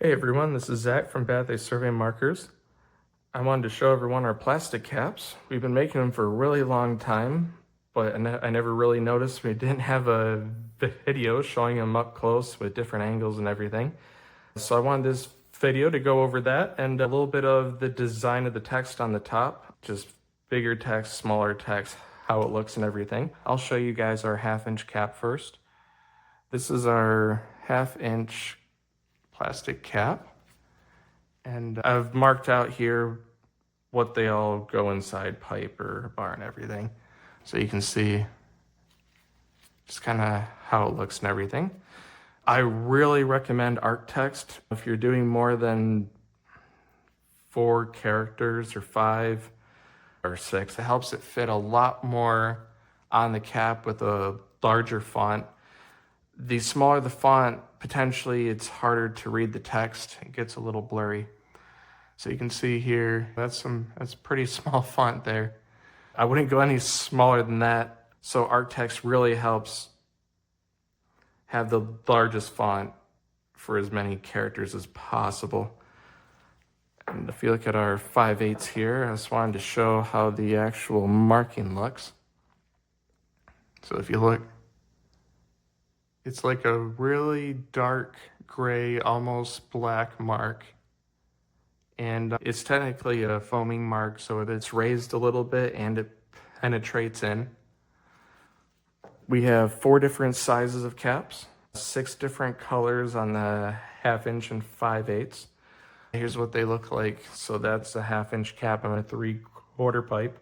Hey everyone, this is Zach from Bathey Survey Markers. I wanted to show everyone our plastic caps. We've been making them for a really long time, but I never really noticed we didn't have a video showing them up close with different angles and everything. So I wanted this video to go over that and a little bit of the design of the text on the top, just bigger text, smaller text, how it looks and everything. I'll show you guys our 1/2-inch cap first. This is our 1/2-inch plastic cap, and I've marked out here what they all go inside, pipe or bar and everything, so you can see just kind of how it looks and everything. I really recommend art text if you're doing more than 4 characters or 5 or 6. It helps it fit a lot more on the cap with a larger font. The smaller the font, potentially it's harder to read the text. It gets a little blurry. So you can see here, that's pretty small font there. I wouldn't go any smaller than that. So art text really helps have the largest font for as many characters as possible. And if you look at our 5/8 here, I just wanted to show how the actual marking looks. So if you look, it's like a really dark gray, almost black mark. And it's technically a foaming mark, so it's raised a little bit and it penetrates in. We have 4 different sizes of caps, 6 different colors on the 1/2-inch and 5/8. Here's what they look like. So that's a 1/2-inch cap on a 3/4 pipe,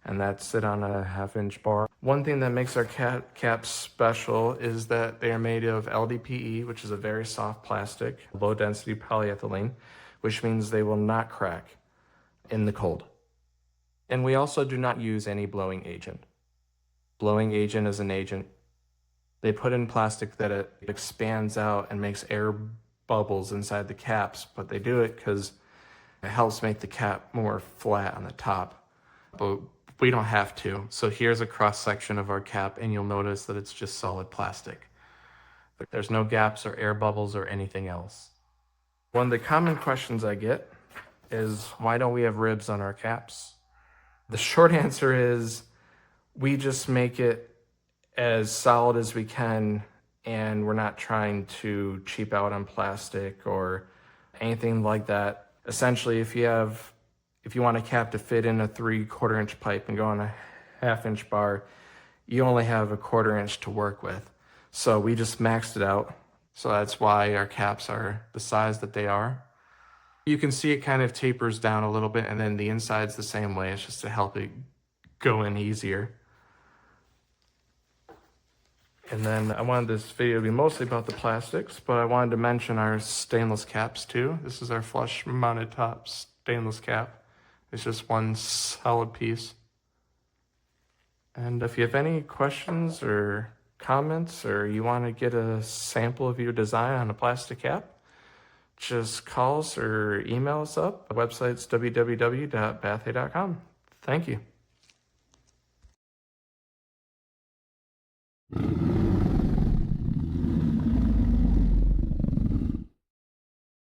and that's it on a 1/2-inch bar. One thing that makes our caps special is that they are made of LDPE, which is a very soft plastic, low density polyethylene, which means they will not crack in the cold. And we also do not use any blowing agent. Blowing agent is an agent they put in plastic that it expands out and makes air bubbles inside the caps, but they do it because it helps make the cap more flat on the top. But we don't have to. So here's a cross section of our cap, and you'll notice that it's just solid plastic. There's no gaps or air bubbles or anything else. One of the common questions I get is, why don't we have ribs on our caps? The short answer is, we just make it as solid as we can, and we're not trying to cheap out on plastic or anything like that. Essentially, if you want a cap to fit in a 3/4 inch pipe and go on a 1/2-inch bar, you only have a 1/4 inch to work with. So we just maxed it out. So that's why our caps are the size that they are. You can see it kind of tapers down a little bit, and then the inside's the same way. It's just to help it go in easier. And then I wanted this video to be mostly about the plastics, but I wanted to mention our stainless caps too. This is our flush mounted top stainless cap. It's just one solid piece. And if you have any questions or comments, or you want to get a sample of your design on a plastic cap, just call us or email us up. The website's www.bathey.com. Thank you.